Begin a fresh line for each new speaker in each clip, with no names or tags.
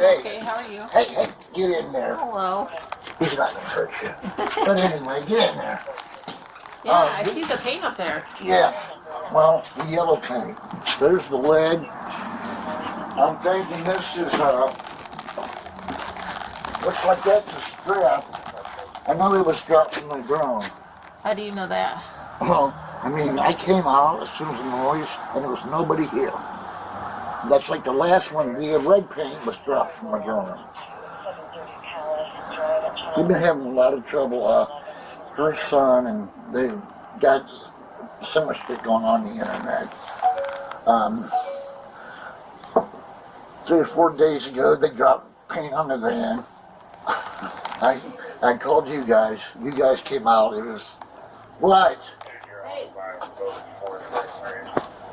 Hey.
Okay, how are you?
Hey, get in there.
Hello.
He's not gonna hurt you. But anyway, get in there.
Yeah, I see the paint up there.
Yeah. Well, the yellow paint. There's the lead. I'm thinking this is looks like that's a strap. I know it was dropped from the ground.
How do you know that?
Well, I mean, I came out as soon as the noise, and there was nobody here. That's like the last one. The red paint was dropped from the ground. We've been having a lot of trouble. Her son, and they've got so much shit going on the internet. 3 or 4 days ago, they dropped paint on the van. I called you guys. You guys came out. It was what?
Hey.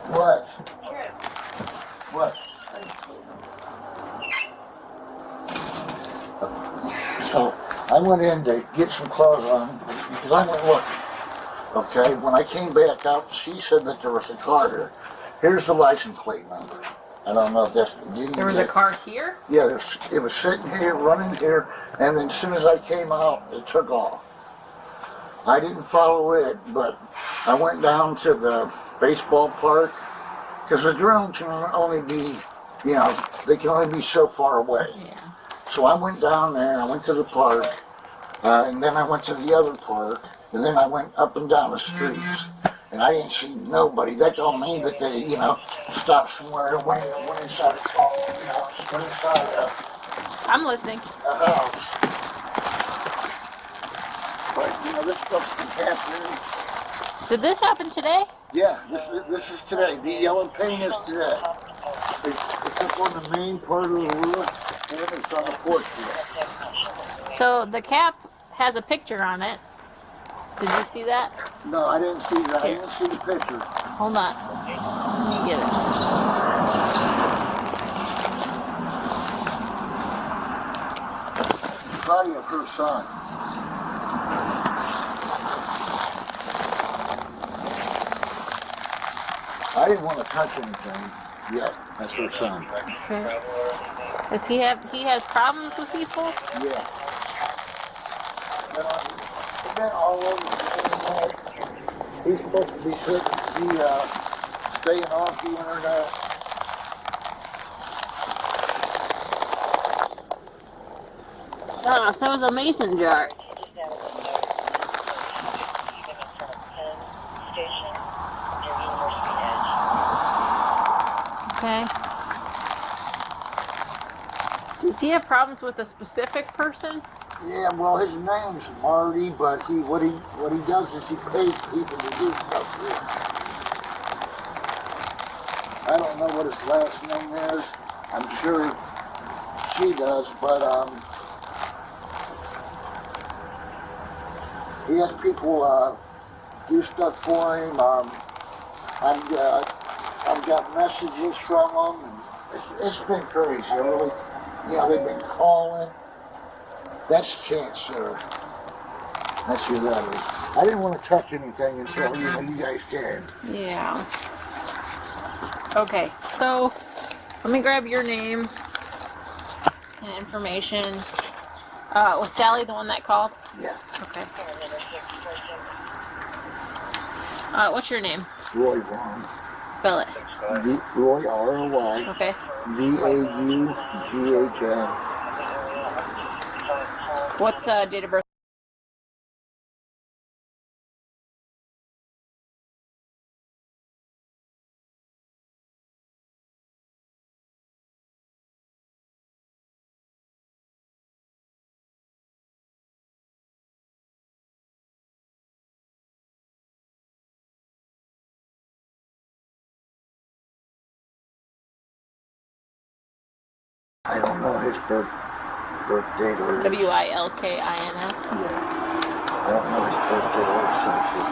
What? What? So I went in to get some clothes on because I went looking. Okay, when I came back out, she said that there was a car here. Here's the license plate number. I don't know if that's...
There was a car here?
Yeah, it was sitting here, running here, and then as soon as I came out, it took off. I didn't follow it, but I went down to the baseball park, because the drone can only be, you know, they can only be so far away.
Yeah.
So I went down there, I went to the park, and then I went to the other park, and then I went up and down the streets, and I didn't see nobody. That don't mean that they, you know, stopped somewhere and went inside a car, you know, went inside
I'm listening.
a house. But, you know, this stuff can happen.
Did this happen today?
Yeah, this is today. The yellow paint is today. It's up on the main part of the roof, and it's on the porch here.
So the cap has a picture on it. Did you see that?
No, I didn't see that.
Here.
I didn't see the picture.
Hold on. Let me get it.
Probably of her son. I didn't want to touch anything yet. That's her son.
Okay. Does he has problems with people?
Yeah. He's been all over the internet. He's supposed to be staying off the internet.
Oh, so it was a mason jar. Okay. Does he have problems with a specific person?
Yeah, well, his name's Marty, but what he does is he pays people to do stuff here. I don't know what his last name is. I'm sure she does, but he has people do stuff for him. I've got messages from him, and it's been crazy. Really, you know, they've been calling. That's Chance, sir. That's who that is. I didn't want to touch anything until you guys came.
Yeah. Okay, so let me grab your name and information. Was Sally the one that called?
Yeah.
Okay. What's your name?
Roy Vaughn.
Spell it.
Roy, R-O-Y.
Okay.
V-A-U-G-H-N.
What's date of birth?
I don't know his birth date or...
W-I-L-K-I-N-S.
Yeah. I don't know his birth date or social.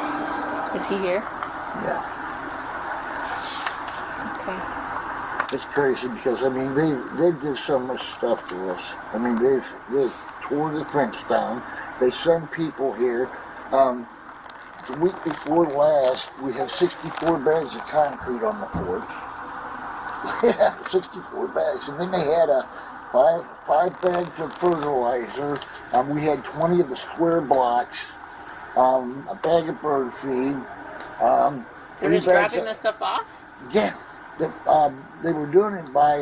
Is he here?
Yeah.
Okay.
It's crazy because, I mean, they do so much stuff to us. I mean, they've tore the fence down. They send people here. The week before last, we had 64 bags of concrete on the porch. Yeah, 64 bags. And then they had five bags of fertilizer. We had 20 of the square blocks. A bag of bird feed.
They're just dropping this stuff off?
Yeah. They were doing it by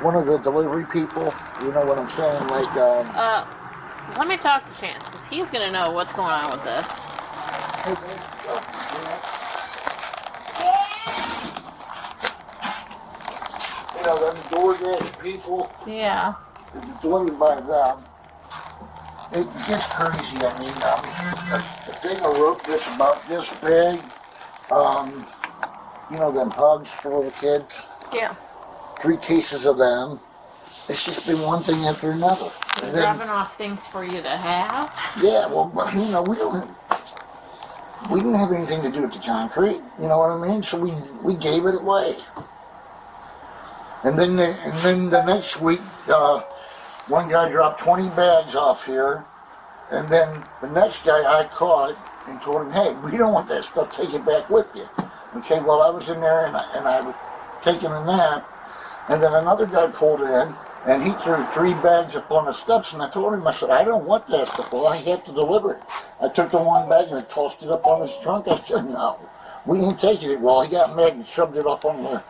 one of the delivery people. You know what I'm saying? Like,
let me talk to Chance, because he's going to know what's going on with this.
You know, them DoorDash people.
Yeah.
It's delivered by them. It gets crazy. I mean, a thing of rope that's about this big. You know, them hugs for little kids.
Yeah.
3 cases of them. It's just been one thing after another.
They're dropping off things for you to have?
Yeah, well, you know, we didn't have anything to do with the concrete. You know what I mean? So we gave it away. And then the next week, one guy dropped 20 bags off here, and then the next guy I caught and told him, hey, we don't want that stuff, take it back with you. Okay, well, I was in there and I was taking a nap, and then another guy pulled in, and he threw 3 bags up on the steps, and I told him, I said, I don't want that stuff, well, I have to deliver it. I took the one bag and I tossed it up on his trunk. I said, no, we ain't taking it. Well, he got mad and shoved it up on the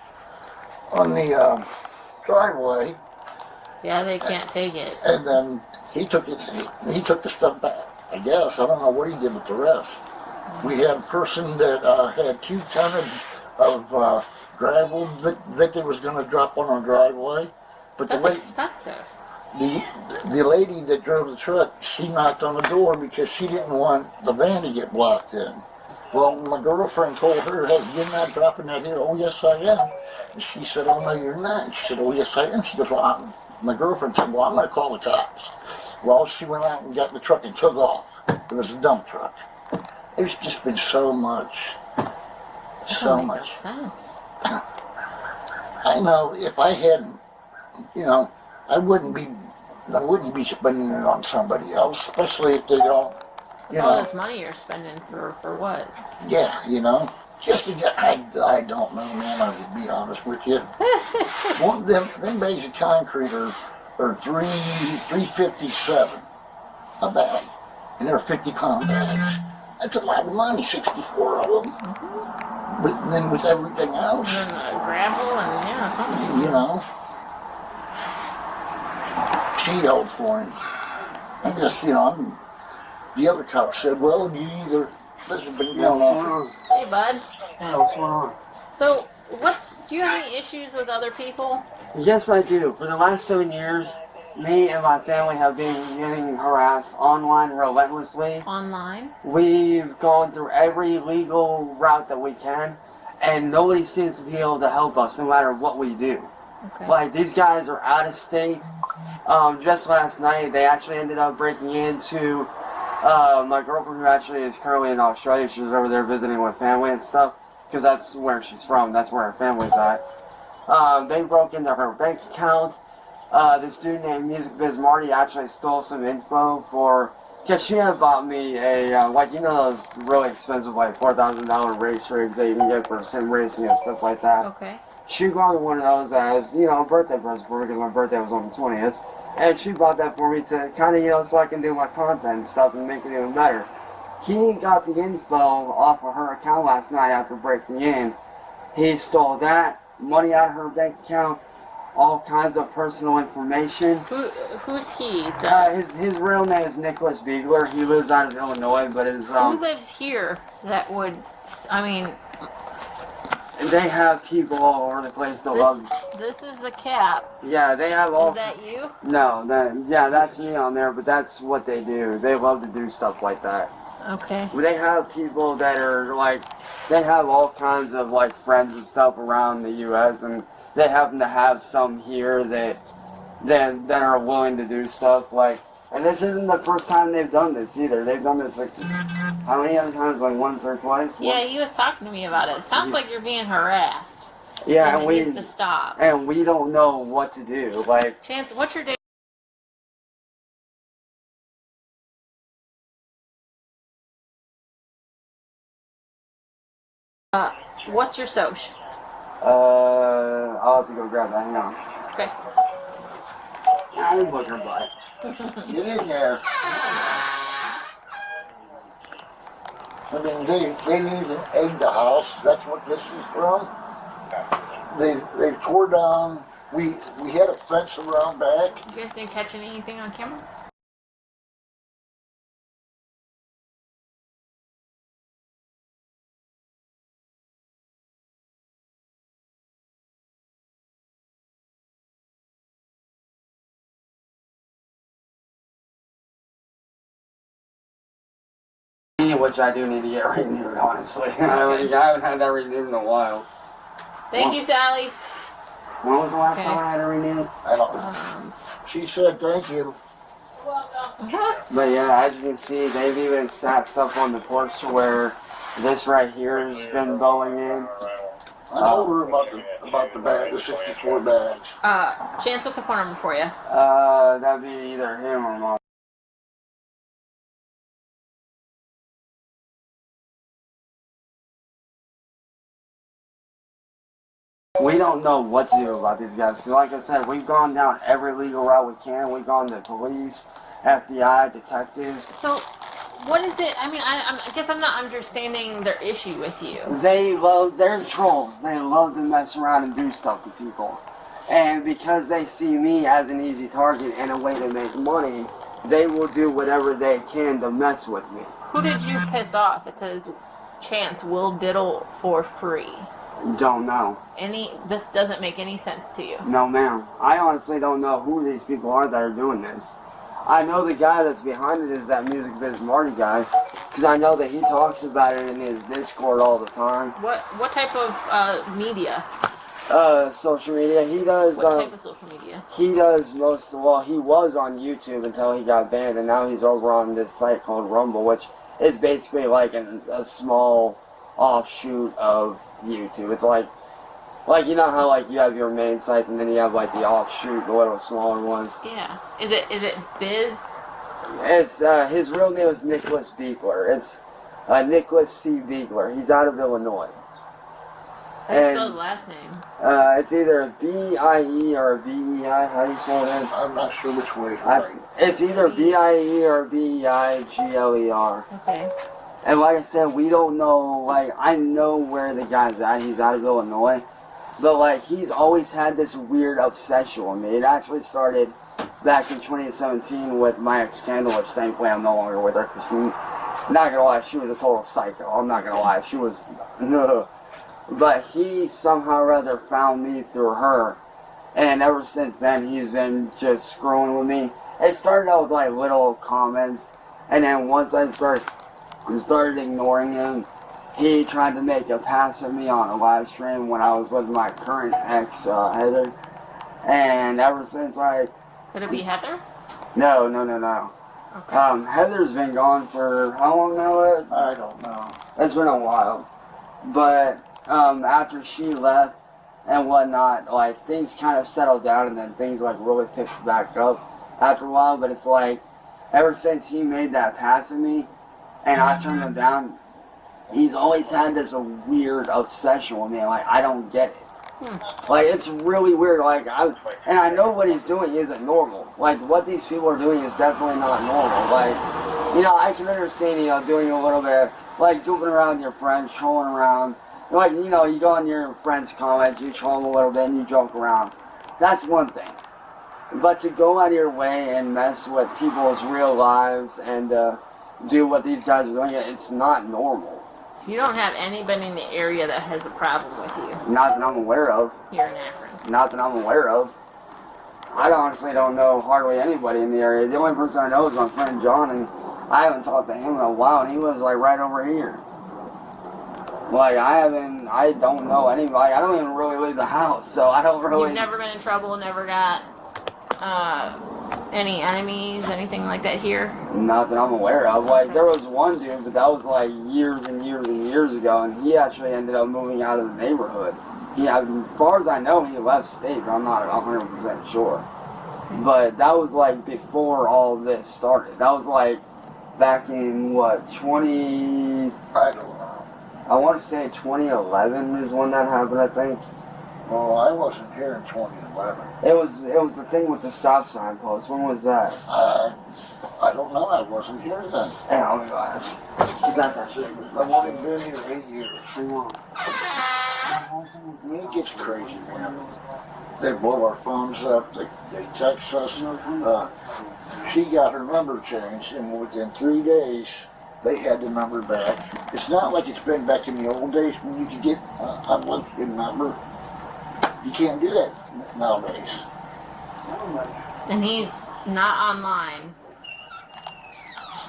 driveway.
Yeah, they can't take it.
And then he took the stuff back, I guess. I don't know what he did with the rest. We had a person that had 2 tons of gravel that they was going to drop on our driveway. But
that's expensive.
The lady that drove the truck, she knocked on the door because she didn't want the van to get blocked in. Well, my girlfriend told her, hey, you're not dropping that here. Oh, yes, I am. And she said, oh, no, you're not. She said, oh, yes, I am. She goes, well, my girlfriend said, well, I'm going to call the cops. Well, she went out and got the truck and took off. It was a dump truck. It's just been so much. So much.
Sense.
I know if I had, you know, I wouldn't be spending it on somebody else, especially if they don't, you know.
All this money you're spending for what?
Yeah, you know. Just to get, I don't know, man, I would be honest with you. them bags of concrete are $3.57 a bag. And they're 50-pound bags. That's a lot of money, 64 of them. Mm-hmm. But then with everything else.
And gravel and, yeah, something.
You know. She yelled for him. I guess, you know, the other cop said, well, you either, this has been going on.
Hey, bud.
Hey, what's going on?
So, do you have any issues with other people?
Yes, I do. For the last 7 years, me and my family have been getting harassed online relentlessly.
Online?
We've gone through every legal route that we can, and nobody seems to be able to help us no matter what we do.
Okay.
Like, these guys are out of state. Just last night, they actually ended up breaking into my girlfriend, who actually is currently in Australia. She's over there visiting with family and stuff, because that's where she's from. That's where her family's at. They broke into her bank account. This dude named Music Biz Marty actually stole some info because she had bought me a, like, you know those really expensive, like, $4,000 race rigs that you can get for sim racing and stuff like that.
Okay.
She bought me one of those as, you know, a birthday present for me because my birthday was on the 20th. And she bought that for me to kind of, you know, so I can do my content and stuff and make it even better. He got the info off of her account last night after breaking in. He stole that, money out of her bank account, all kinds of personal information.
Who's he?
His real name is Nicholas Beegler. He lives out of Illinois, but his
who lives here that would, I mean,
they have people all over the place that love.
This is the cap.
Yeah, they have all.
Is that you?
No, that's me on there, but that's what they do. They love to do stuff like that.
Okay.
They have people that are like, they have all kinds of like friends and stuff around the U.S. and they happen to have some here that are willing to do stuff like. And this isn't the first time they've done this either. They've done this like how many other times? Like once or twice.
Yeah, he was talking to me about it. It sounds like you're being harassed.
Yeah,
and it needs to stop.
And we don't know what to do. Like,
Chance, what's your date? What's your social?
I'll have to go grab that. Hang on.
Okay.
I'm booger butt.
Get in there. I mean, they didn't even egg the house. That's what this is from. They tore down. We had a fence around back.
You guys didn't catch anything on camera?
Which I do need to get renewed, honestly. I haven't had that renewed in a while.
Thank you, Sally.
When was the last time I had it renewed?
I don't know. She said thank you.
But yeah, as you can see, they've even sat stuff on the porch to where this right here has been going in.
I told her about the bag, the 64 bags.
Chance, what's the phone number for you?
That'd be either him or mom. We don't know what to do about these guys, because like I said, we've gone down every legal route we can. We've gone to police, FBI, detectives.
So, what is it? I mean, I guess I'm not understanding their issue with you.
They're trolls. They love to mess around and do stuff to people. And because they see me as an easy target and a way to make money, they will do whatever they can to mess with me.
Who did you piss off? It says, Chance will diddle for free.
Don't know.
This doesn't make any sense to you.
No, ma'am. I honestly don't know who these people are that are doing this. I know the guy that's behind it is that Music Biz Marty guy, because I know that he talks about it in his Discord all the time.
What type of media?
Social media. He does.
What type of social media?
He does most. Well, he was on YouTube until he got banned, and now he's over on this site called Rumble, which is basically like a small offshoot of YouTube. It's like you know how like you have your main sites and then you have like the offshoot, the little smaller ones.
Yeah. Is it Biz?
It's his real name is Nicholas Beekler. It's Nicholas C. Beekler. He's out of Illinois.
How do you spell the last name?
It's either B-I-E or B-E-I. How do you spell it?
I'm not sure which way.
It's either B-I-E or B-E-I-G-L-E-R.
Okay.
And like I said, we don't know, like, I know where the guy's at. He's out of Illinois. But, like, he's always had this weird obsession with me. It actually started back in 2017 with my ex-candle, which thankfully I'm no longer with her. Because not gonna lie, she was a total psycho. I'm not gonna lie. She was, no. But he somehow or other found me through her. And ever since then, he's been just screwing with me. It started out with, like, little comments. And then once I started ignoring him, he tried to make a pass at me on a live stream when I was with my current ex, Heather. And ever since
Could it be Heather?
No.
Okay.
Heather's been gone for, how long now?
I don't know.
It's been a while. But, after she left and whatnot, like, things kind of settled down and then things, like, really picked back up after a while. But it's like, ever since he made that pass at me, and I turned him down, he's always had this weird obsession with me. Like, I don't get it. Like, it's really weird. Like, I know what he's doing isn't normal. Like, what these people are doing is definitely not normal. Like, you know, I can understand, you know, doing a little bit, like, goofing around with your friends, trolling around. Like, you know, you go on your friends' comments, you troll them a little bit, and you joke around. That's one thing. But to go out of your way and mess with people's real lives and, do what these guys are doing, it's not normal.
So you don't have anybody in the area that has a problem with you?
Not that I'm aware of.
Here in Akron?
Not that I'm aware of. I honestly don't know hardly anybody in the area. The only person I know is my friend John, and I haven't talked to him in a while, and he was like right over here. Like, I don't know anybody. I don't even really leave the house, so I don't really...
You've never been in trouble, never got any enemies, anything like that here?
Not that I'm aware of. Like, there was one dude, but that was like years and years and years ago, and he actually ended up moving out of the neighborhood. As far as I know, he left state, but I'm not 100% sure. But that was like before all this started. That was like back in, what,
I don't know.
I want to say 2011 is when that happened, I think.
Well, I wasn't here in 2011.
It was the thing with the stop sign post. When was that?
I don't know. I wasn't here then.
Yeah, I'll go ask. Is that shit?
I've only been here 8 years.
Hang on.
I mean, it gets crazy, man. They blow our phones up. They text us. She got her number changed, and within 3 days, they had the number back. It's not like it's been back in the old days when you could get an unlisted number. You can't do that nowadays.
And he's not online.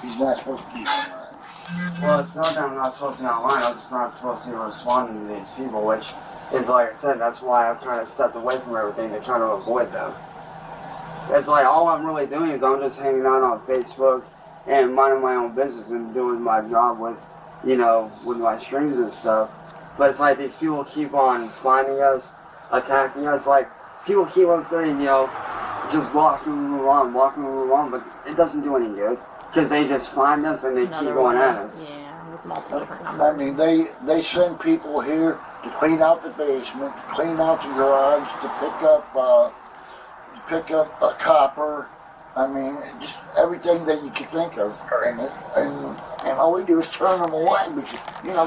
He's not supposed to be online.
Well, it's not that I'm not supposed to be online. I'm just not supposed to be responding to these people, which is, like I said, that's why I've kind of stepped away from everything to kind of avoid them. It's like all I'm really doing is I'm just hanging out on Facebook and minding my own business and doing my job with, you know, with my streams and stuff. But it's like these people keep on finding us, attacking us. Like, people keep on saying, you know, just walk and move on, but it doesn't do any good. Because they just find us and they keep going at us.
Yeah, with multiple different numbers.
I mean, they send people here to clean out the basement, to clean out the garage, to pick up copper. I mean, just everything that you could think of. And all we do is turn them away because, you know,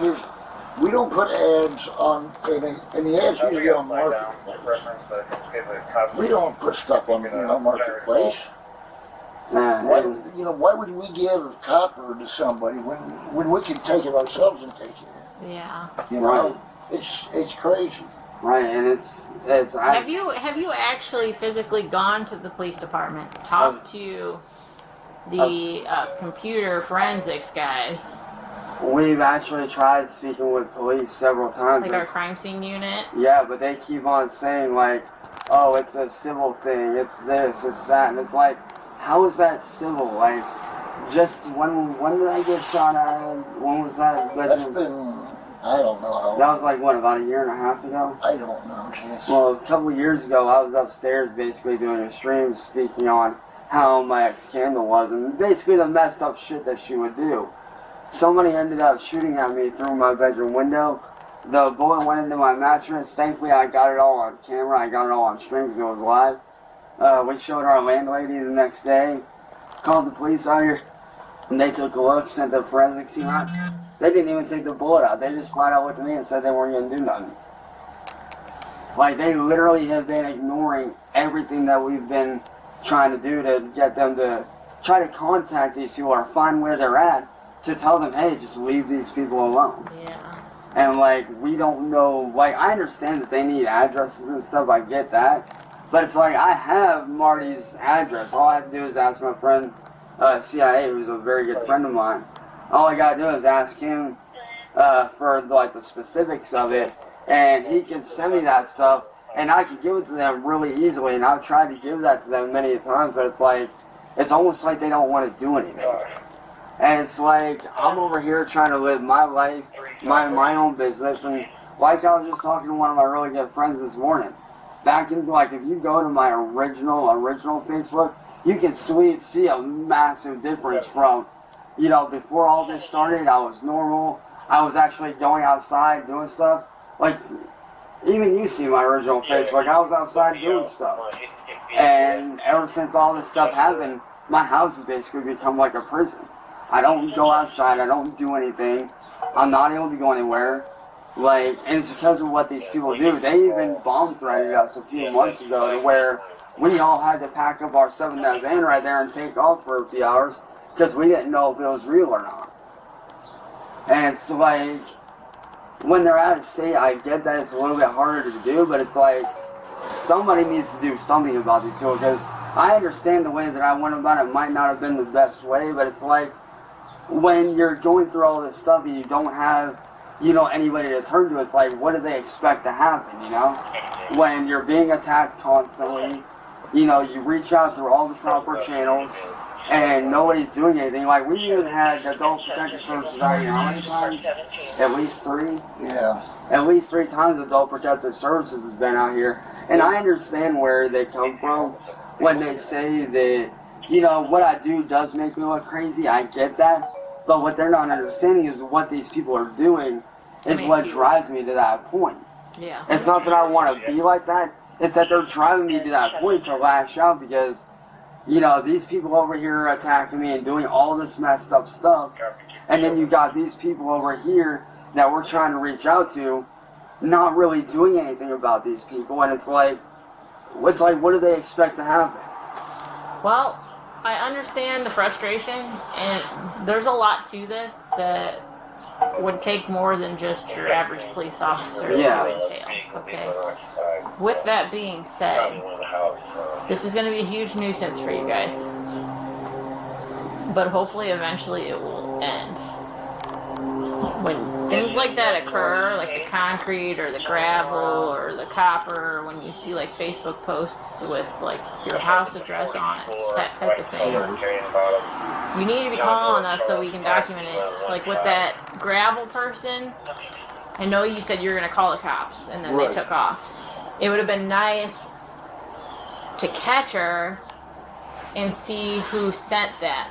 we don't put ads on, in the ads usually on Marketplace. We don't put stuff on, you know, Marketplace. Why would we give copper to somebody when we can take it ourselves and take it?
Yeah.
You know, it's crazy.
Right, and it's
have you actually physically gone to the police department, talked to the computer forensics guys?
We've actually tried speaking with police several times.
Like our crime scene unit?
Yeah, but they keep on saying like, oh, it's a civil thing, it's this, it's that, and it's like, how is that civil? Like, just when did I get shot at? When was that?
That's been, I don't know how.
That was like, what, about a year and a half ago?
I don't know, geez.
Well, a couple of years ago, I was upstairs basically doing a stream speaking on how my ex-candle was, and basically the messed up shit that she would do. Somebody ended up shooting at me through my bedroom window. The bullet went into my mattress. Thankfully, I got it all on camera. I got it all on stream because it was live. We showed our landlady the next day, called the police out here, and they took a look, sent the forensics team out. They didn't even take the bullet out. They just flat out looked at me and said they weren't going to do nothing. Like, they literally have been ignoring everything that we've been trying to do to get them to try to contact these people or find where they're at to tell them, hey, just leave these people alone.
Yeah.
And, like, we don't know, like, I understand that they need addresses and stuff, I get that. But it's like, I have Marty's address. All I have to do is ask my friend, CIA, who's a very good friend of mine. All I gotta do is ask him for, like, the specifics of it, and he can send me that stuff, and I can give it to them really easily, and I've tried to give that to them many times, but it's like, it's almost like they don't want to do anything. And it's like, I'm over here trying to live my life, my own business, and like I was just talking to one of my really good friends this morning. Back in, like, if you go to my original Facebook, you can see a massive difference from, you know, before all this started, I was normal. I was actually going outside doing stuff. Like, even you see my original Facebook, I was outside doing stuff. And ever since all this stuff happened, my house has basically become like a prison. I don't go outside, I don't do anything. I'm not able to go anywhere. Like, and it's because of what these people do. They even bomb threatened us a few months ago to where we all had to pack up our 7-day van right there and take off for a few hours because we didn't know if it was real or not. And it's like, when they're out of state, I get that it's a little bit harder to do, but it's like, somebody needs to do something about these people because I understand the way that I went about it might not have been the best way, but it's like, when you're going through all this stuff and you don't have, you know, anybody to turn to, it's like, what do they expect to happen, you know? When you're being attacked constantly, you know, you reach out through all the proper channels, and nobody's doing anything. Like, we even had Adult Protective Services out here how many times? At least 3?
Yeah.
At least 3 times Adult Protective Services has been out here. And I understand where they come from when they say that, you know, what I do does make me look crazy. I get that. But what they're not understanding is what these people are doing is what drives me to that point.
Yeah.
It's not that I want to be like that. It's that they're driving me to that point to lash out because, you know, these people over here are attacking me and doing all this messed up stuff. And then you got these people over here that we're trying to reach out to, not really doing anything about these people. And it's like, what do they expect to happen?
Well, I understand the frustration, and there's a lot to this that would take more than just your average police officer to entail. Okay. With that being said, this is going to be a huge nuisance for you guys, but hopefully eventually it will end. When things like that occur, like the concrete or the gravel or the copper, when you see like Facebook posts with like your house address on it, that type of thing, you need to be calling us so we can document it. Like with that gravel person, I know you said you were going to call the cops and then they took off. It would have been nice to catch her and see who sent that,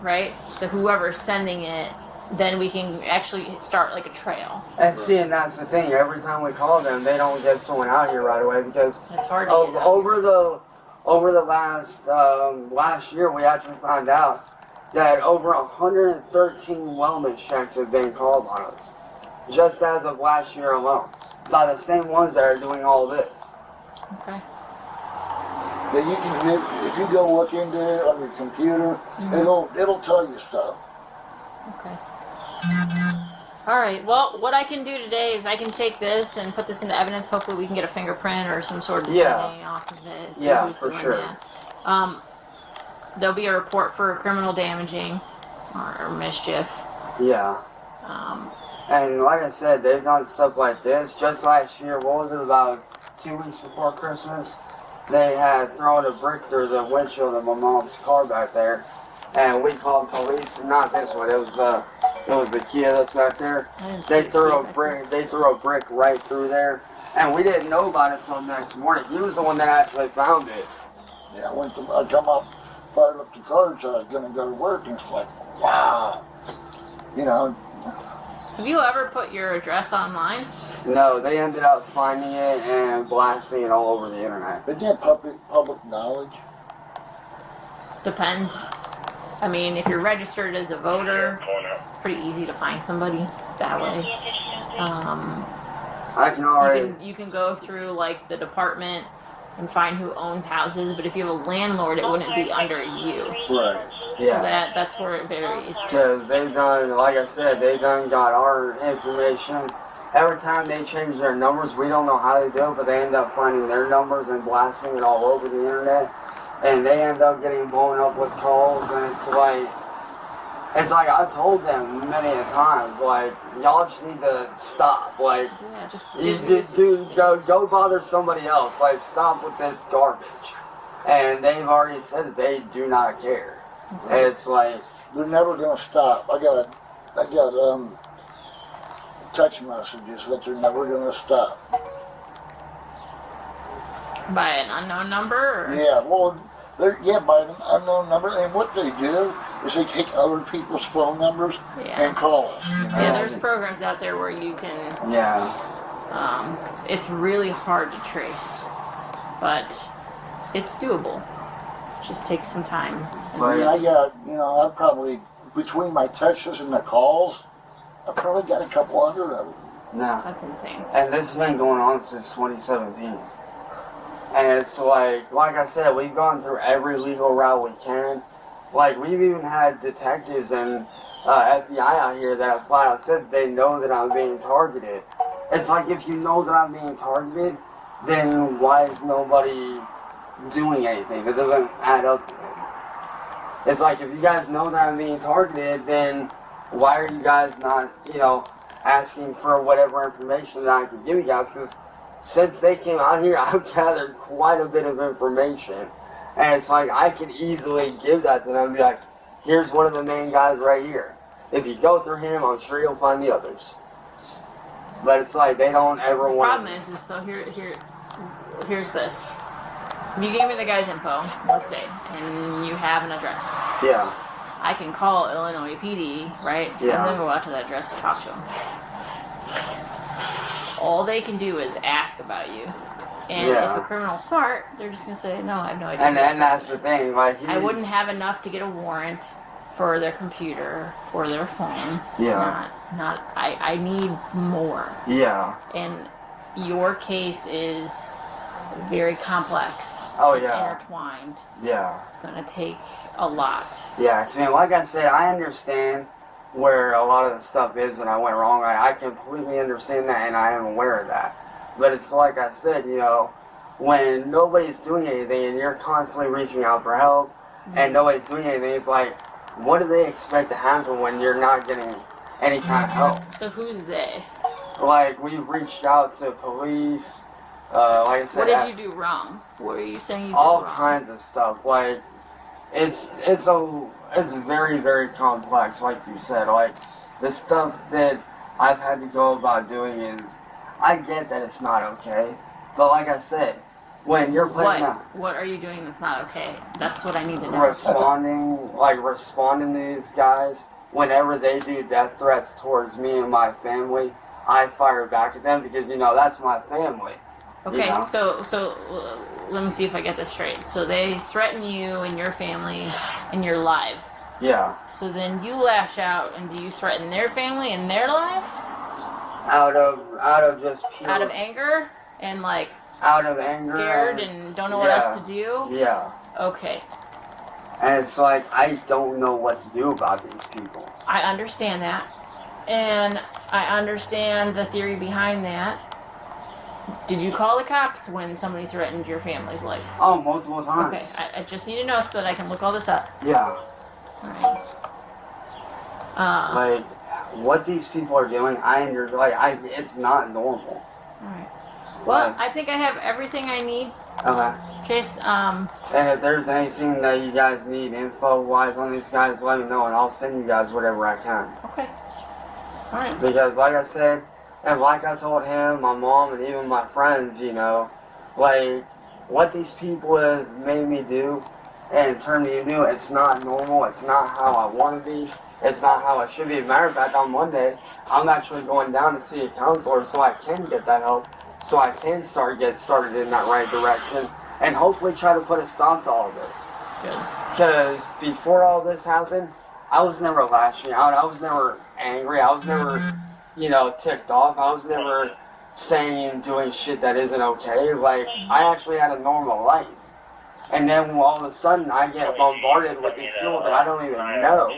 right? So whoever's sending it, then we can actually start like a trail.
And see, and that's the thing. Every time we call them, they don't get someone out here right away because
it's hard to get out.
over the last year, we actually found out that over 113 wellness checks have been called on us, just as of last year alone, by the same ones that are doing all this.
Okay.
But you can, if you go look into it on your computer, it'll tell you stuff.
Okay. Alright, well, what I can do today is I can take this and put this into evidence. Hopefully we can get a fingerprint or some sort of DNA off of it.
Yeah, for sure.
There'll be a report for criminal damaging or mischief.
Yeah. And like I said, they've done stuff like this. Just last year, what was it, about 2 weeks before Christmas? They had thrown a brick through the windshield of my mom's car back there. And we called police, not this one, it was the Kia that's back there. They threw a brick right through there. And we didn't know about it until the next morning. He was the one that actually found it.
Yeah, I come up, fired up the car and said I was going to go to work, and it's like, wow. You know.
Have you ever put your address online?
No, they ended up finding it and blasting it all over the internet.
Isn't that public knowledge?
Depends. I mean, if you're registered as a voter, it's pretty easy to find somebody that way.
I can already...
You can go through, like, the department and find who owns houses, but if you have a landlord, it wouldn't be under you.
Right.
Yeah.
So that's where it varies.
Because they've done, like I said, they've done got our information. Every time they change their numbers, we don't know how they do it, but they end up finding their numbers and blasting it all over the internet. And they end up getting blown up with calls, and it's like I told them many a times, like, y'all just need to stop. Like, go bother somebody else. Like, stop with this garbage. And they've already said that they do not care. And it's like,
they're never gonna stop. I got text messages that they're never gonna stop.
By an unknown number? Or?
Yeah, well, by an unknown number. And what they do is they take other people's phone numbers and call us. You know?
Yeah, there's programs out there where you can...
Yeah.
It's really hard to trace, but it's doable. It just takes some time.
I mean, I got, I probably, between my texts and the calls, I probably got a couple hundred of them.
No.
That's insane.
And this has been going on since 2017. And it's like I said, we've gone through every legal route we can. Like, we've even had detectives and FBI out here that have flat out said they know that I'm being targeted. It's like, if you know that I'm being targeted, then why is nobody doing anything? It doesn't add up to it. It's like, if you guys know that I'm being targeted, then why are you guys not, asking for whatever information that I can give you guys? Because since they came out here, I've gathered quite a bit of information. And it's like, I can easily give that to them and be like, here's one of the main guys right here. If you go through him, I'm sure you'll find the others. But it's like, they don't ever want...
The problem is so here's this. If you gave me the guy's info, let's say, and you have an address.
Yeah.
I can call Illinois PD, right?
Yeah.
And then go out to that address to talk to him. all they can do is ask about you. And if a criminal's smart, they're just gonna say, no, I have no idea.
And that's the thing, like
I wouldn't have enough to get a warrant for their computer or their phone.
Yeah.
I need more.
Yeah.
And your case is very complex.
Oh,
and
yeah.
intertwined.
Yeah.
It's gonna take a lot.
Yeah, I mean, like I said, I understand where a lot of the stuff is when I went wrong. I completely understand that, and I am aware of that. But it's like I said, you know, when nobody's doing anything and you're constantly reaching out for help and nobody's doing anything, it's like, what do they expect to happen when you're not getting any kind of help?
So who's they?
Like, we've reached out to police, like I said.
What did you do wrong? What are you saying you did
all
wrong?
kinds of stuff. Like, it's very, very complex, like you said. Like, the stuff that I've had to go about doing is, I get that it's not okay, but like I said, when you're playing
what are you doing that's not okay? That's what I need to know.
responding to these guys, whenever they do death threats towards me and my family, I fire back at them because, you know, that's my family.
Okay,
you know?
so let me see if I get this straight. So they threaten you and your family and your lives.
Yeah.
So then you lash out, and do you threaten their family and their lives?
Out of just pure...
Out of anger? And like...
Out of anger.
Scared and don't know what else to do?
Yeah.
Okay.
And it's like, I don't know what to do about these people.
I understand that. And I understand the theory behind that. Did you call the cops when somebody threatened your family's life?
Oh, multiple times.
Okay, I just need to know so that I can look all this up.
Yeah.
Alright.
Like, what these people are doing, it's not normal.
Alright. Well, I think I have everything I need.
Okay.
Chase,
And if there's anything that you guys need info-wise on these guys, let me know, and I'll send you guys whatever I can.
Okay. Alright.
Because, like I said, and like I told him, my mom, and even my friends, you know, like, what these people have made me do and turned me into, it's not normal, it's not how I want to be, it's not how I should be. Matter of fact, on Monday, I'm actually going down to see a counselor so I can get that help, so I can get started in that right direction, and hopefully try to put a stop to all this.
Good.
Because before all this happened, I was never lashing out, I was never angry, I was never, you know, ticked off, I was never saying and doing shit that isn't okay. Like, I actually had a normal life. And then all of a sudden, I get bombarded with these people that I don't even know.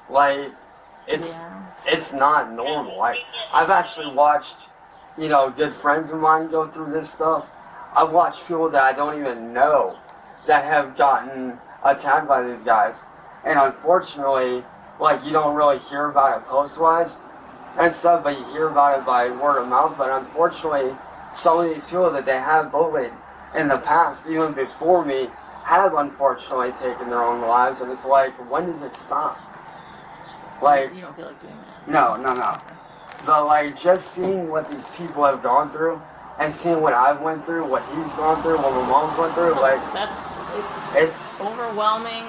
Like, it's not normal. Like, I've actually watched, you know, good friends of mine go through this stuff. I've watched people that I don't even know that have gotten attacked by these guys. And unfortunately, like, you don't really hear about it post-wise and stuff, but you hear about it by word of mouth. But unfortunately, some of these people that they have bullied in the past, even before me, have unfortunately taken their own lives. And it's like, when does it stop? Like,
you don't feel like doing that?
No. But like, just seeing what these people have gone through, and seeing what I've went through, what he's gone through, what my mom's went through, it's
overwhelming.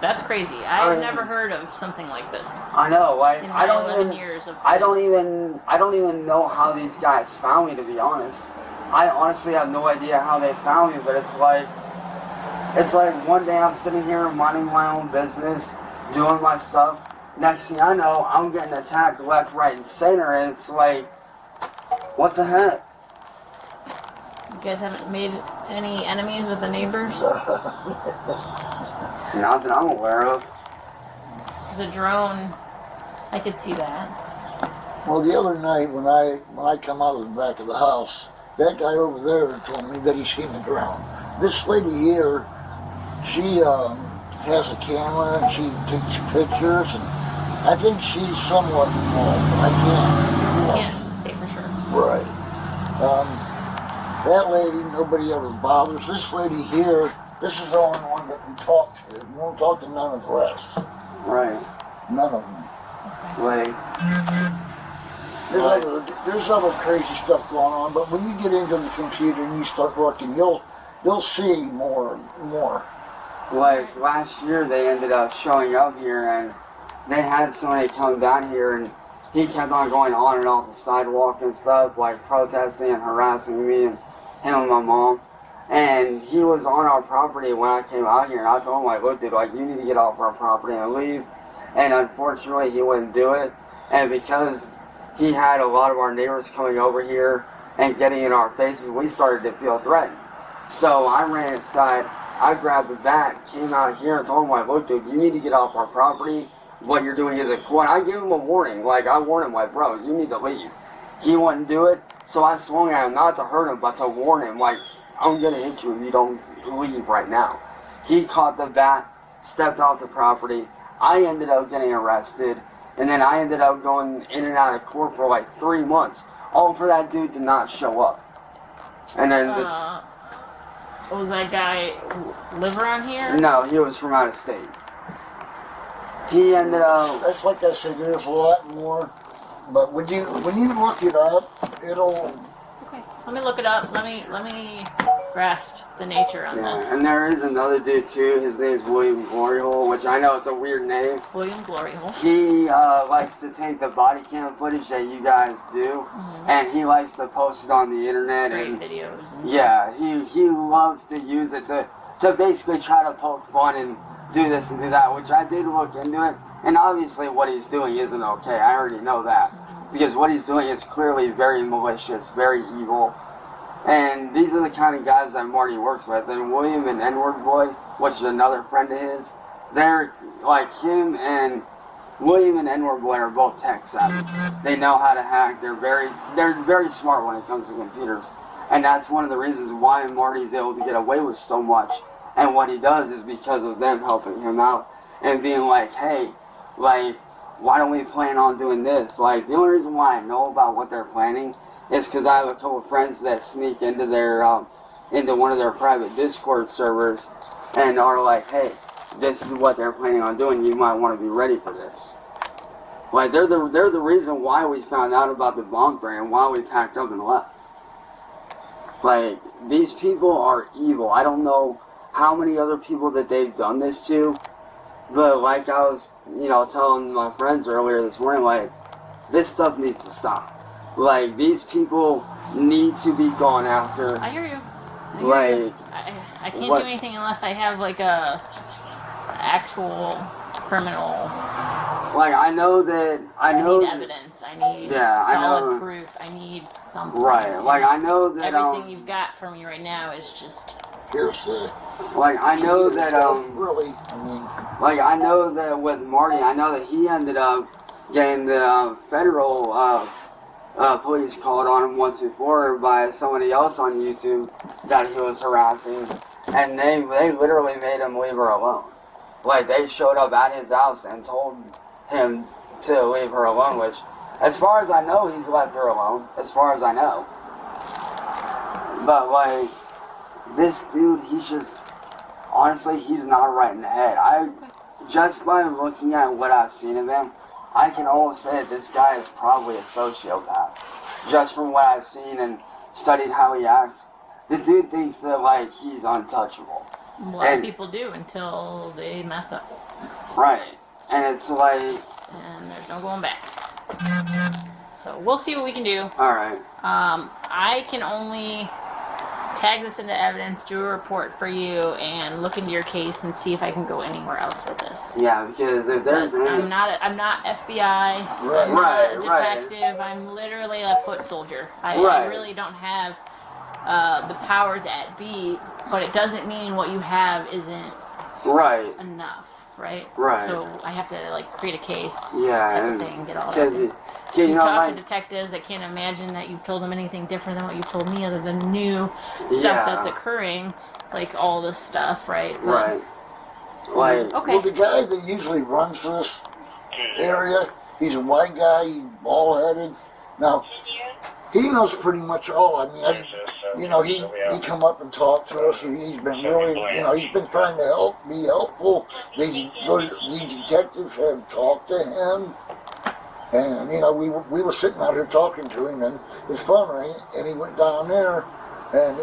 That's crazy. I've never heard of something like this.
I know. Like,
in
I don't
11
even.
Years of
I don't even know how these guys found me. To be honest, I honestly have no idea how they found me. But it's like one day I'm sitting here minding my own business, doing my stuff. Next thing I know, I'm getting attacked left, right, and center, and it's like, what the heck?
You guys haven't made any enemies with the neighbors?
Not that I'm aware of.
There's a drone. I could see that.
Well, the other night when I come out of the back of the house, that guy over there told me that he's seen a drone. This lady here, she has a camera and she takes pictures, and I think she's somewhat involved, but I
can't say for sure.
Right. That lady, nobody ever bothers. This lady here, this is the only one that we talk to. We don't talk to none of the rest.
Right.
None of them.
Like,
there's other crazy stuff going on, but when you get into the computer and you start looking, you'll see more and more.
Like, last year they ended up showing up here, and they had somebody come down here and he kept on going on and off the sidewalk and stuff, like protesting and harassing me and him and my mom. And he was on our property when I came out here, and I told him, like, look, dude, like, you need to get off our property and leave. And unfortunately, he wouldn't do it. And because he had a lot of our neighbors coming over here and getting in our faces, we started to feel threatened. So I ran inside, I grabbed the bat, came out here and told him, like, look, dude, you need to get off our property. What you're doing isn't cool. I gave him a warning. Like, I warned him, like, bro, you need to leave. He wouldn't do it, so I swung at him, not to hurt him, but to warn him, like, I'm gonna hit you if you don't leave right now. He caught the bat, stepped off the property. I ended up getting arrested, and then I ended up going in and out of court for like 3 months, all for that dude to not show up. And then
was that guy live around here?
no, he was from out of state. He ended up.
That's like I said, there's a lot more. But when you look it up, it'll.
Okay, let me look it up. Let me grasp the nature on this.
And there is another dude too. His name's William Gloryhole, which I know it's a weird name.
William Gloryhole.
He likes to take the body cam footage that you guys do, and he likes to post it on the internet.
Great
and
videos. And
yeah, he loves to use it to basically try to poke fun and do this and do that, which I did look into it. And obviously what he's doing isn't okay. I already know that. Because what he's doing is clearly very malicious, very evil. And these are the kind of guys that Marty works with. And William and wordboi, which is another friend of his, they're like him and William and wordboi are both tech savvy. They know how to hack. They're very smart when it comes to computers. And that's one of the reasons why Marty's able to get away with so much. And what he does is because of them helping him out and being like, hey, like, why don't we plan on doing this? Like, the only reason why I know about what they're planning is because I have a couple of friends that sneak into their, into one of their private Discord servers and are like, hey, this is what they're planning on doing. You might want to be ready for this. Like, they're the reason why we found out about the bomb threat and why we packed up and left. Like, these people are evil. I don't know how many other people that they've done this to. But like I was, telling my friends earlier this morning, like, this stuff needs to stop. Like, these people need to be gone after.
I hear you. I can't do anything unless I have like a actual criminal.
Like, I need
evidence. I need solid proof. I need something.
Right. Like, I know that
everything you've got for me right now is just
hearsay.
Like, I know that
really,
like, I know that with Marty, I know that he ended up getting the federal police called on him once before by somebody else on YouTube that he was harassing, and they literally made him leave her alone. Like, they showed up at his house and told him to leave her alone, which, as far as I know, he's left her alone, as far as I know. But, like, this dude, he's just, honestly, he's not right in the head. Just by looking at what I've seen of him, I can almost say that this guy is probably a sociopath. Just from what I've seen and studied how he acts, the dude thinks that, like, he's untouchable.
A lot of people do until they mess up.
Right. And it's like...
And there's no going back. So we'll see what we can do.
Alright.
I can only tag this into evidence, do a report for you, and look into your case and see if I can go anywhere else with this.
Yeah, because if there's
I'm not FBI. I'm not a detective. I'm literally a foot soldier. I really don't have the powers at be, but it doesn't mean what you have isn't enough, right? Right. So I have to like create a case type of thing, get all that. You talk to detectives, I can't imagine that you've told them anything different than what you've told me other than new stuff that's occurring, like all this stuff, right?
Right. Like,
well, the guy that usually runs this area, he's a white guy, he's bald-headed. Now, he knows pretty much all. I mean, he come up and talk to us, and he's been really, he's been trying to be helpful. The detectives have talked to him. And, we were sitting out here talking to him, and his phone rang, and he went down there, and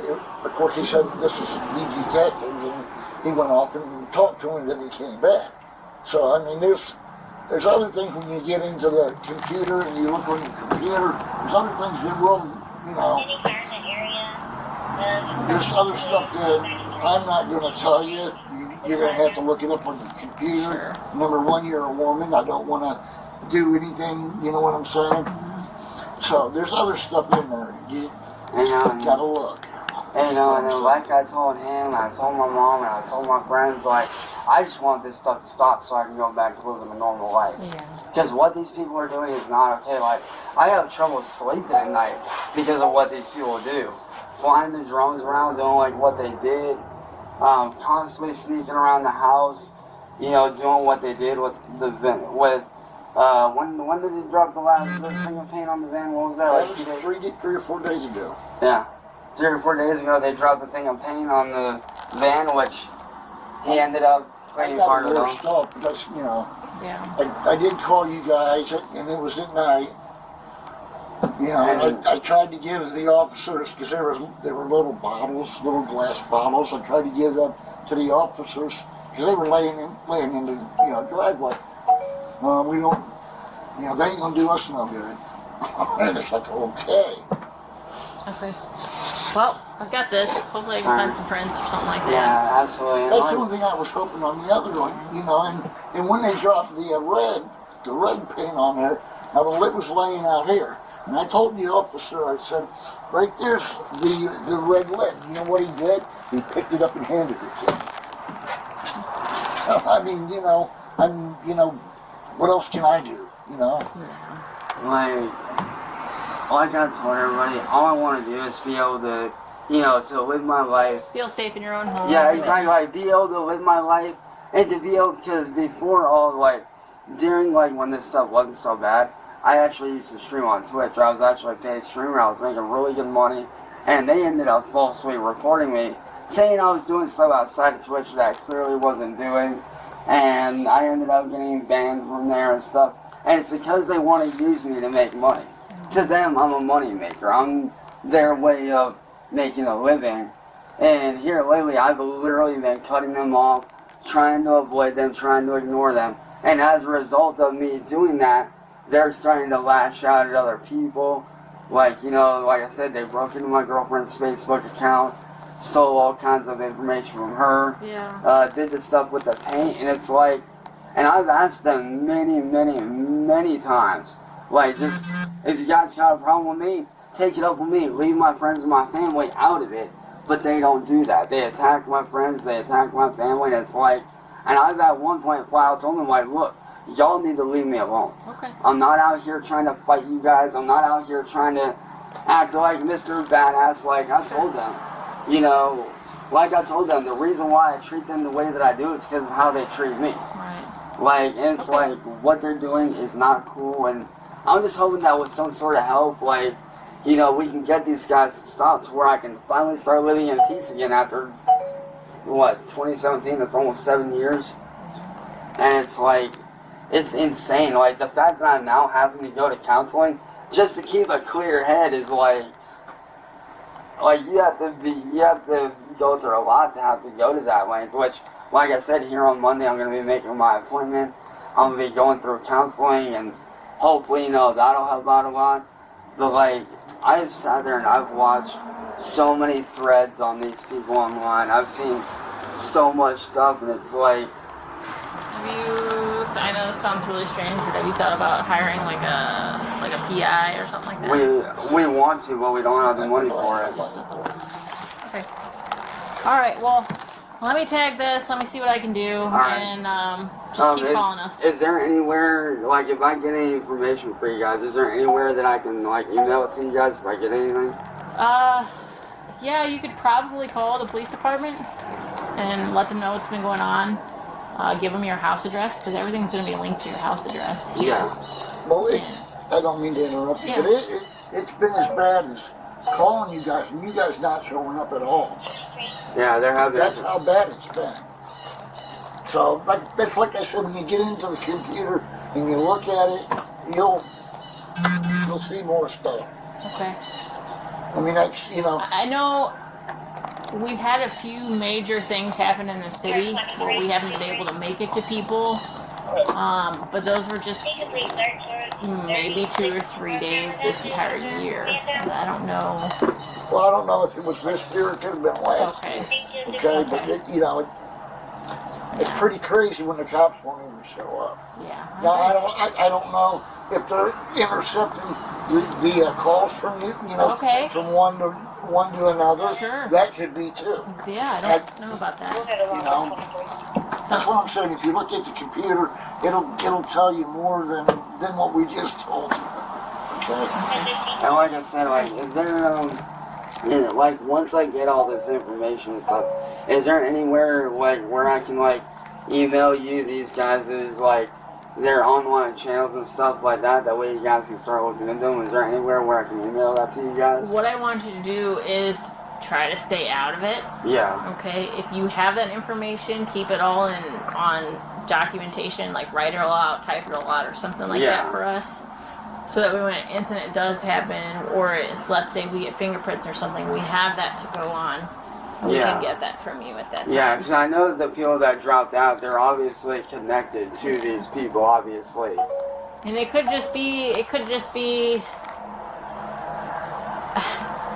of course he said, this is the detective, and he went off and talked to him, and then he came back. So, I mean, there's there's other things when you get into the computer and you look on your computer, there's other things that will, you know, there's other stuff that I'm not going to tell you. You're going to have to look it up on the computer.
Sure.
Number one, you're a woman. I don't want to do anything, you know what I'm saying? So there's other stuff in there. You got to look.
And, and then like I told him, I told my mom, and I told my friends, like, I just want this stuff to stop so I can go back to living a normal life.
Yeah.
Because what these people are doing is not okay. Like, I have trouble sleeping at night because of what these people do. Flying the drones around, doing like what they did, constantly sneaking around the house, you know, doing what they did with the van. When did they drop the last thing of paint on the van? What was that? Like 2 days?
3 or 4 days ago.
Yeah. 3 or 4 days ago, they dropped the thing of paint on the van, which he ended up cleaning part of it off.
Stuff because, you know,
Yeah.
I did call you guys, and it was at night. You know, I tried to give the officers, because there were little bottles, little glass bottles. I tried to give them to the officers because they were laying in the driveway. We don't, you know, they ain't gonna do us no good. And it's like, okay.
Okay. Well, I've got this. Hopefully I can find some prints or something like that.
Yeah, absolutely.
That's the only thing I was hoping on the other one, you know, and when they dropped the red paint on there, now the lid was laying out here. And I told the officer, I said, right there's the red lid. You know what he did? He picked it up and handed it to me. So, I mean, you know, what else can I do, you know?
Like I told everybody, all I want to do is be able to, you know, to live my life.
Feel safe in your own home.
Yeah, exactly. Like, be able to live my life and to be able, because before all, like, during, like, when this stuff wasn't so bad, I actually used to stream on Twitch. I was actually a paid streamer. I was making really good money. And they ended up falsely recording me, saying I was doing stuff outside of Twitch that I clearly wasn't doing. And I ended up getting banned from there and stuff. And it's because they want to use me to make money. To them, I'm a money maker. I'm their way of making a living. And here lately, I've literally been cutting them off, trying to avoid them, trying to ignore them. And as a result of me doing that, they're starting to lash out at other people. Like, you know, like I said, they broke into my girlfriend's Facebook account, stole all kinds of information from her, did the stuff with the paint, and it's like, and I've asked them many times, like, just, if you guys got a problem with me, take it up with me, leave my friends and my family out of it, but they don't do that. They attack my friends, they attack my family, and it's like, and I've at one point flat out told them, like, look, y'all need to leave me alone.
Okay.
I'm not out here trying to fight you guys. I'm not out here trying to act like Mr. Badass like I told them. You know, like I told them, the reason why I treat them the way that I do is because of how they treat me.
Right.
Like, and it's like, what they're doing is not cool, and I'm just hoping that with some sort of help, like, you know, we can get these guys to stop to where I can finally start living in peace again after, what, 2017? That's almost 7 years. And it's like, it's insane. Like, the fact that I'm now having to go to counseling just to keep a clear head is like you have to go through a lot to have to go to that length, which, like I said, here on Monday I'm going to be making my appointment. I'm going to be going through counseling, and hopefully, you know, that'll help out a lot. But, like, I've sat there and I've watched so many threads on these people online. I've seen so much stuff, and it's like,
I know this sounds really strange, but have you thought about hiring like a PI or something like that?
We want to, but we don't have the money for it.
Okay. All right. Well, let me tag this. Let me see what I can do, and just keep calling us.
Is there anywhere, like, if I get any information for you guys, is there anywhere that I can, like, email it to you guys if I get anything?
Yeah, you could probably call the police department and let them know what's been going on. Give them your house address, because everything's going to be linked to your house address.
Yeah.
Well, I don't mean to interrupt you, but it's been as bad as calling you guys and you guys not showing up at all.
Yeah, there have been.
That's how bad it's been. So, that's like I said, when you get into the computer and you look at it, you'll see more stuff.
Okay.
I mean, that's, you know.
I know we've had a few major things happen in the city where we haven't been able to make it to people But those were just maybe 2 or 3 days this entire year. I don't know.
Well, I don't know if it was this year, it could have been last.
Okay.
Okay, but it's pretty crazy when the cops won't even show up.
Yeah.
Now I don't know if they're intercepting the calls from
Okay.
from one to another.
Sure.
That could be too.
Yeah, I don't know about that.
That's what I'm saying. If you look at the computer, it'll tell you more than what we just told you. Okay.
And like I said, like, is there like once I get all this information and stuff, is there anywhere like where I can like email you these guys' like their online channels and stuff like that? That way you guys can start looking into them. Is there anywhere where I can email that to you guys?
What I want you to do is try to stay out of it.
Yeah.
Okay. If you have that information, keep it all on documentation, like write it all out, type it all out, or something like that for us. So that when an incident does happen, or it's, let's say we get fingerprints or something, we have that to go on. We can get that from you at that time.
Yeah, because I know the people that dropped out, they're obviously connected to these people, obviously.
And it could just be,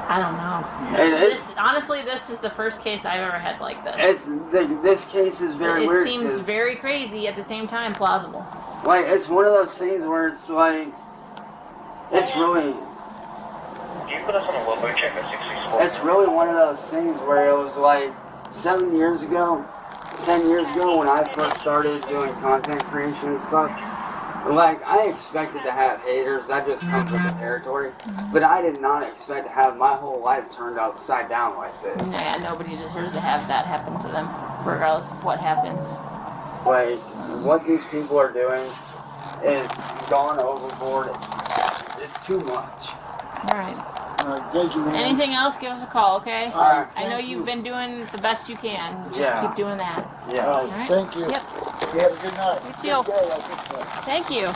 I don't know. Honestly, this is the first case I've ever had like this.
This case is very weird.
It seems very crazy, at the same time plausible.
Like, it's one of those things where it's like, it's really one of those things where it was like 7 years ago, 10 years ago when I first started doing content creation and stuff. Like, I expected to have haters, that just comes with the territory. But I did not expect to have my whole life turned upside down like this.
Yeah, nobody deserves to have that happen to them, regardless of what happens.
Like, what these people are doing is gone overboard. It's too much.
Alright.
Thank you, man.
Anything else, give us a call, okay?
Alright.
I know you've been doing the best you can. Just keep doing that.
Yeah.
All right. Thank you.
Yep.
You have a good night.
You too.
Good day, I think so.
Thank you.